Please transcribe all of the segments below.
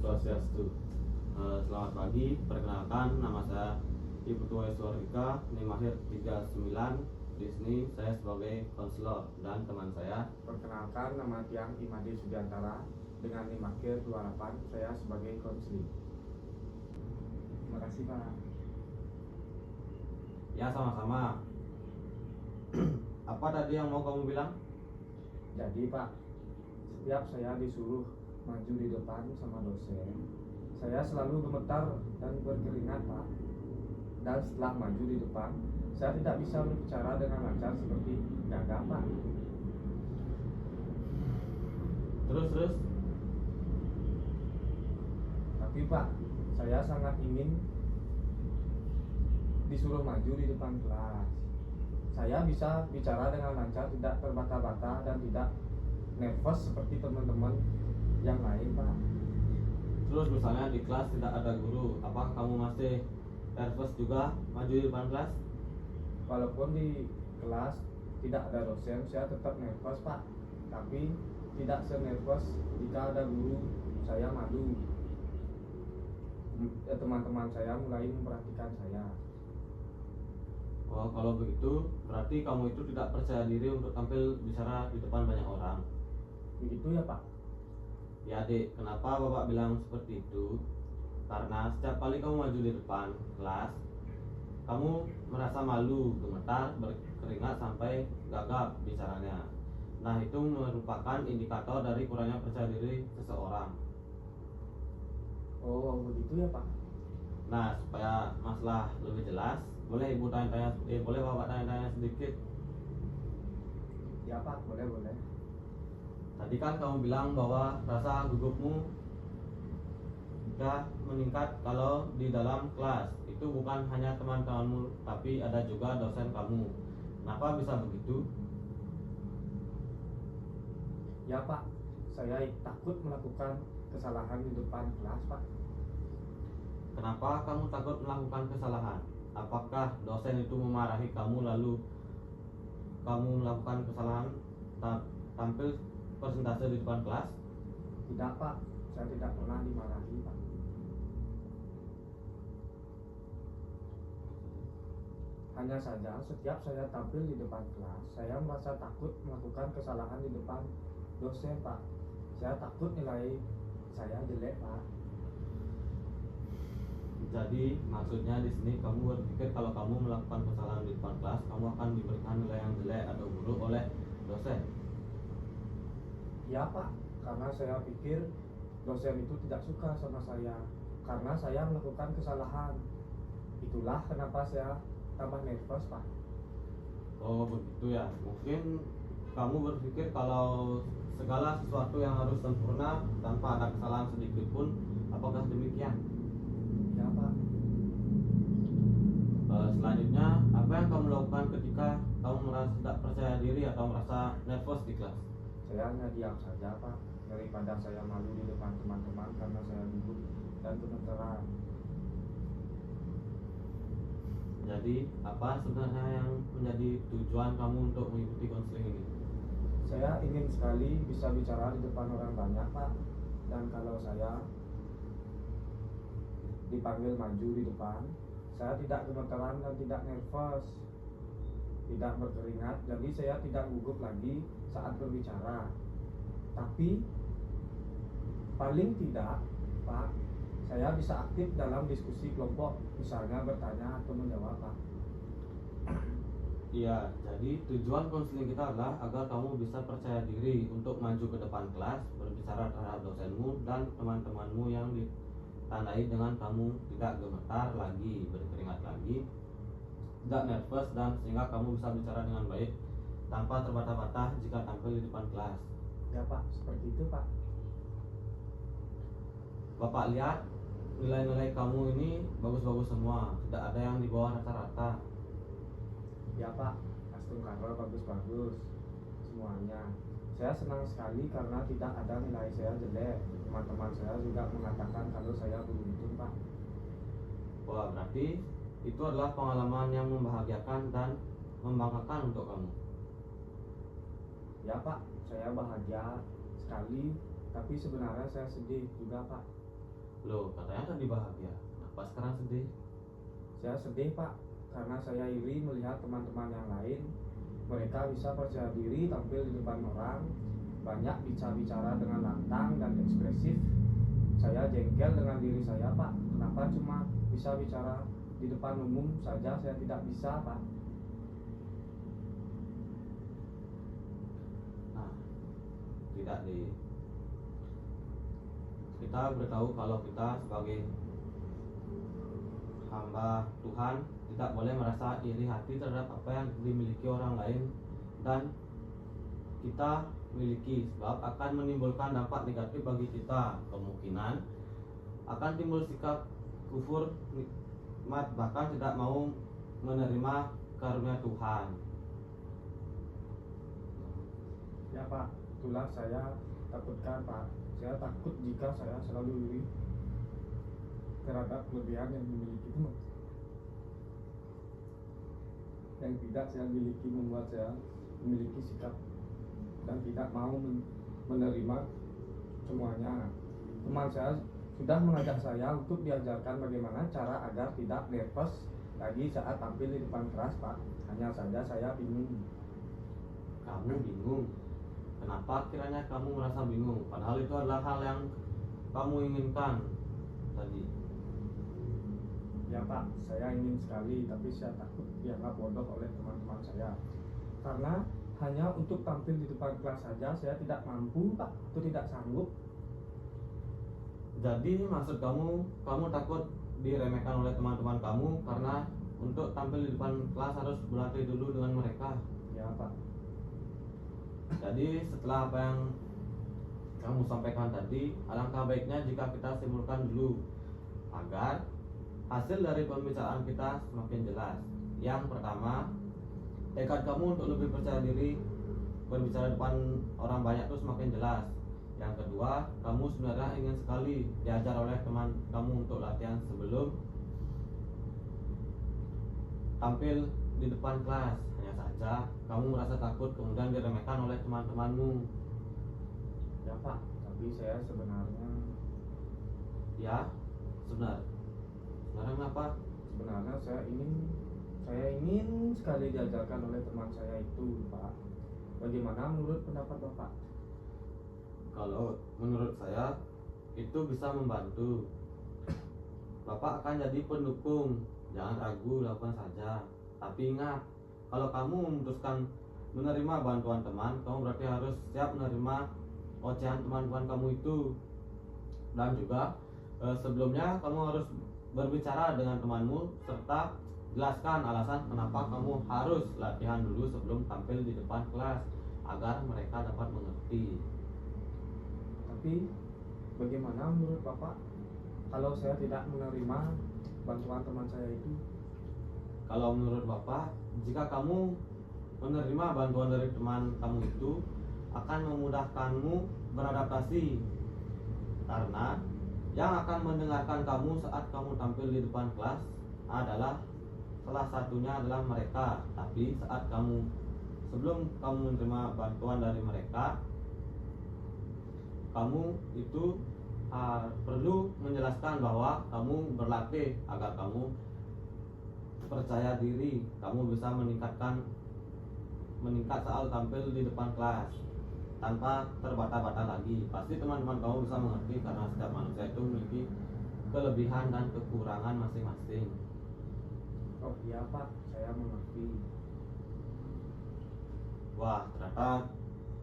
Swastiastu. Selamat pagi, perkenalkan nama saya Ibu Tua Iswarika, NIM akhir 39. Di sini saya sebagai konselor dan teman saya. Perkenalkan, nama Tiang Imadi Sudiantara dengan NIM akhir 28, saya sebagai konseling. Terima kasih Pak. Ya, sama-sama. Apa tadi yang mau kamu bilang? Jadi Pak, setiap saya disuruh maju di depan sama dosen, saya selalu gemetar dan berkeringat Pak. Dan setelah maju di depan, saya tidak bisa berbicara dengan lancar seperti gagah Pak. Terus. Tapi Pak, saya sangat ingin disuruh maju di depan kelas. Saya bisa bicara dengan lancar, tidak terbata-bata dan tidak nervous seperti teman-teman yang lain Pak. Terus misalnya di kelas tidak ada guru, apakah kamu masih nervous juga maju di depan kelas? Walaupun di kelas tidak ada dosen, saya tetap nervous Pak. Tapi tidak senervous jika ada guru. Saya malu. Teman-teman saya mulai memperhatikan saya. Oh, kalau begitu berarti kamu itu tidak percaya diri untuk tampil bicara di depan banyak orang. Begitu ya Pak? Ya adik, kenapa bapak bilang seperti itu? Karena setiap kali kamu maju di depan kelas, kamu merasa malu, gemetar, berkeringat sampai gagap bicaranya. Nah, itu merupakan indikator dari kurangnya percaya diri seseorang. Oh begitu ya Pak? Nah, supaya masalah lebih jelas, boleh ibu tanya-tanya, boleh bapak tanya-tanya sedikit. Ya Pak, boleh. Tadi kan kamu bilang bahwa rasa gugupmu jika meningkat kalau di dalam kelas. Itu bukan hanya teman-temanmu, tapi ada juga dosen kamu. Kenapa bisa begitu? Ya Pak, saya takut melakukan kesalahan di depan kelas Pak. Kenapa kamu takut melakukan kesalahan? Apakah dosen itu memarahi kamu lalu kamu melakukan kesalahan tampil persentase di depan kelas? Tidak Pak, saya tidak pernah dimarahi Pak. Hanya saja setiap saya tampil di depan kelas, saya merasa takut melakukan kesalahan di depan dosen Pak. Saya takut nilai saya jelek Pak. Jadi maksudnya di sini kamu berpikir kalau kamu melakukan kesalahan di depan kelas, kamu akan diberikan nilai yang jelek atau buruk oleh dosen. Ya Pak, karena saya pikir dosen itu tidak suka sama saya karena saya melakukan kesalahan. Itulah kenapa saya tambah nervous Pak. Oh begitu ya. Mungkin kamu berpikir kalau segala sesuatu yang harus sempurna tanpa ada kesalahan sedikit pun. Apakah demikian? Ya Pak. Selanjutnya, apa yang kamu lakukan ketika kamu merasa tidak percaya diri atau merasa nervous di kelas? Saya hanya diam saja Pak, daripada saya malu di depan teman-teman karena saya gugup dan gemeteran. Jadi, apa sebenarnya yang menjadi tujuan kamu untuk mengikuti konseling ini? Saya ingin sekali bisa bicara di depan orang banyak Pak. Dan kalau saya dipanggil maju di depan, saya tidak gemeteran dan tidak nervous, tidak berkeringat, jadi saya tidak gugup lagi saat berbicara. Tapi paling tidak Pak, saya bisa aktif dalam diskusi kelompok, misalnya bertanya atau menjawab Pak. Iya, jadi tujuan konseling kita adalah agar kamu bisa percaya diri untuk maju ke depan kelas, berbicara terhadap dosenmu dan teman-temanmu yang ditandai dengan kamu tidak gemetar lagi, berkeringat lagi, tidak nervous, dan sehingga kamu bisa bicara dengan baik tanpa terbata-bata jika tampil di depan kelas. Ya Pak, seperti itu Pak. Bapak lihat nilai-nilai kamu ini bagus-bagus semua, tidak ada yang di bawah rata-rata. Ya Pak, Astung Karol bagus-bagus semuanya. Saya senang sekali karena tidak ada nilai saya jelek. Teman-teman saya juga mengatakan kalau saya beruntung Pak. Wah, berarti itu adalah pengalaman yang membahagiakan dan membanggakan untuk kamu. Ya Pak, saya bahagia sekali, tapi sebenarnya saya sedih juga Pak. Loh, katanya tadi bahagia. Kenapa sekarang sedih? Saya sedih Pak, karena saya iri melihat teman-teman yang lain. Mereka bisa percaya diri tampil di depan orang, banyak bicara dengan lantang dan ekspresif. Saya jengkel dengan diri saya Pak, kenapa cuma bisa bicara di depan umum saja saya tidak bisa Pak? Nah, tidak di kita beritahu kalau kita sebagai hamba Tuhan tidak boleh merasa iri hati terhadap apa yang dimiliki orang lain dan kita miliki, sebab akan menimbulkan dampak negatif bagi kita. Kemungkinan akan timbul sikap kufur, nikmat, bahkan tidak mau menerima karunia Tuhan. Ya Pak, itulah saya takutkan Pak. Saya takut jika saya selalu iri terhadap kelebihan yang dimiliki teman yang tidak saya miliki, membuat saya memiliki sikap dan tidak mau menerima semuanya. Teman saya sudah mengajak saya untuk diajarkan bagaimana cara agar tidak nervous lagi saat tampil di depan kelas Pak. Hanya saja saya bingung. Kamu bingung? Kenapa kiranya kamu merasa bingung? Padahal itu adalah hal yang kamu inginkan tadi. Ya Pak, saya ingin sekali, tapi saya takut dianggap bodoh oleh teman-teman saya. Karena hanya untuk tampil di depan kelas saja saya tidak mampu Pak, atau tidak sanggup. Jadi maksud kamu takut diremehkan oleh teman-teman kamu karena untuk tampil di depan kelas harus berlatih dulu dengan mereka. Ya Pak. Jadi setelah apa yang kamu sampaikan tadi, alangkah baiknya jika kita simpulkan dulu agar hasil dari pembicaraan kita semakin jelas. Yang pertama, tekad kamu untuk lebih percaya diri berbicara depan orang banyak itu semakin jelas. Yang kedua, kamu sebenarnya ingin sekali diajar oleh teman kamu untuk latihan sebelum tampil di depan kelas. Hanya saja kamu merasa takut kemudian diremehkan oleh teman-temanmu. Ya Pak, tapi saya sebenarnya Sebenarnya kenapa? Sebenarnya saya ingin sekali diajarkan oleh teman saya itu Pak. Bagaimana menurut pendapat Bapak? Kalau menurut saya itu bisa membantu. Bapak akan jadi pendukung. Jangan ragu, lakukan saja. Tapi ingat, kalau kamu memutuskan menerima bantuan teman, kamu berarti harus siap menerima ocehan teman-teman kamu itu. Dan juga sebelumnya kamu harus berbicara dengan temanmu serta jelaskan alasan kenapa kamu harus latihan dulu sebelum tampil di depan kelas agar mereka dapat mengerti. Tapi bagaimana menurut Bapak kalau saya tidak menerima bantuan teman saya itu? Kalau menurut Bapak, jika kamu menerima bantuan dari teman kamu itu akan memudahkanmu beradaptasi, karena yang akan mendengarkan kamu saat kamu tampil di depan kelas adalah salah satunya adalah mereka. Tapi saat sebelum kamu menerima bantuan dari mereka, kamu itu perlu menjelaskan bahwa kamu berlatih agar kamu percaya diri, kamu bisa meningkat saat tampil di depan kelas tanpa terbata-bata lagi. Pasti teman-teman kamu bisa mengerti karena setiap manusia itu memiliki kelebihan dan kekurangan masing-masing. Oh iya Pak, saya mengerti. Wah, ternyata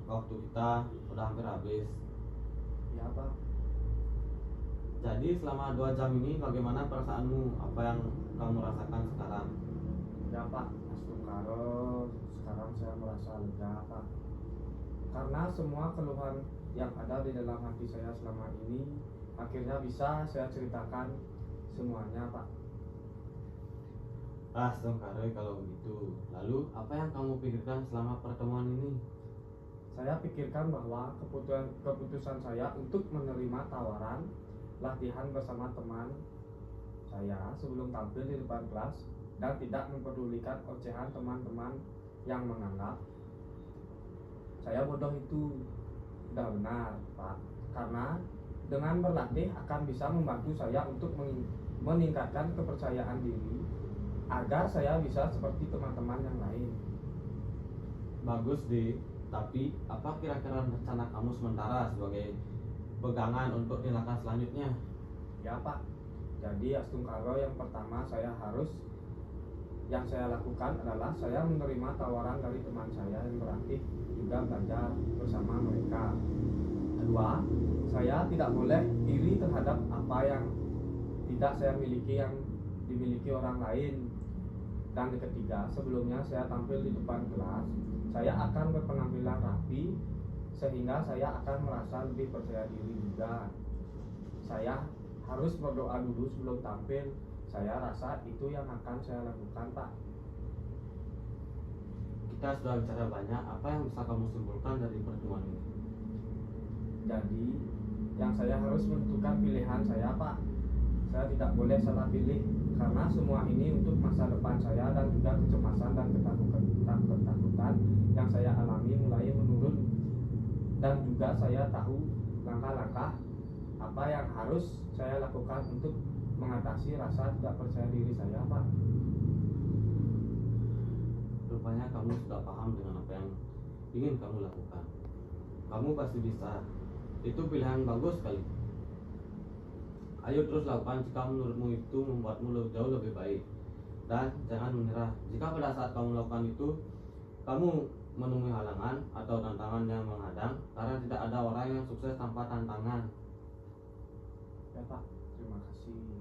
waktu kita udah hampir habis. Ya Pak. Jadi selama 2 jam ini bagaimana perasaanmu? Apa yang kamu rasakan sekarang? Ya Pak, astagfirullah. Sekarang saya merasa lega Pak. Karena semua keluhan yang ada di dalam hati saya selama ini akhirnya bisa saya ceritakan semuanya Pak. Astagfirullah kalau begitu. Lalu apa yang kamu pikirkan selama pertemuan ini? Saya pikirkan bahwa keputusan saya untuk menerima tawaran latihan bersama teman saya sebelum tampil di depan kelas dan tidak mempedulikan ocehan teman-teman yang menganggap saya bodoh itu sudah benar Pak. Karena dengan berlatih akan bisa membantu saya untuk meningkatkan kepercayaan diri agar saya bisa seperti teman-teman yang lain. Bagus di, tapi apa kira-kira rencana kamu sementara sebagai pegangan untuk tindakan selanjutnya? Ya Pak, jadi Astungkaro yang pertama yang saya lakukan adalah saya menerima tawaran dari teman saya yang beraktif juga belajar bersama mereka. Kedua, saya tidak boleh iri terhadap apa yang tidak saya miliki yang dimiliki orang lain. Dan ketiga, sebelumnya saya tampil di depan kelas, saya akan berpenampilan rapi sehingga saya akan merasa lebih percaya diri juga. Saya harus berdoa dulu sebelum tampil. Saya rasa itu yang akan saya lakukan, Pak. Kita sudah bicara banyak, apa yang bisa kamu simpulkan dari pertemuan ini? Jadi, yang saya harus menentukan pilihan saya, Pak. Saya tidak boleh salah pilih karena semua ini untuk masa depan saya dan juga kecemasan dan ketakutan yang saya alami mulai menurun. Dan juga saya tahu langkah-langkah apa yang harus saya lakukan untuk mengatasi rasa tidak percaya diri saya, Pak. Rupanya kamu sudah paham dengan apa yang ingin kamu lakukan. Kamu pasti bisa. Itu pilihan bagus sekali. Ayo terus lakukan jika menurutmu itu membuatmu jauh lebih baik. Dan jangan menyerah. Jika pada saat kamu melakukan itu, kamu menemui halangan atau tantangan yang menghadang, karena tidak ada orang yang sukses tanpa tantangan. Ya Pak, terima kasih.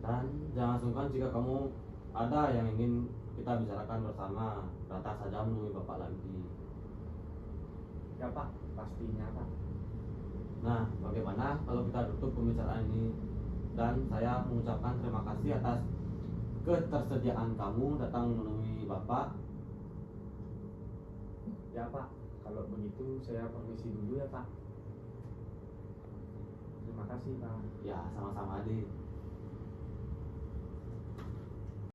Dan jangan sungkan jika kamu ada yang ingin kita bicarakan bersama, datang saja menemui Bapak lagi. Ya Pak, pastinya Pak. Nah, bagaimana kalau kita tutup pembicaraan ini? Dan saya mengucapkan terima kasih atas ketersediaan kamu datang menemui Bapak. Ya Pak, kalau begitu saya permisi dulu ya Pak. Terima kasih Pak. Ya, sama-sama Adi.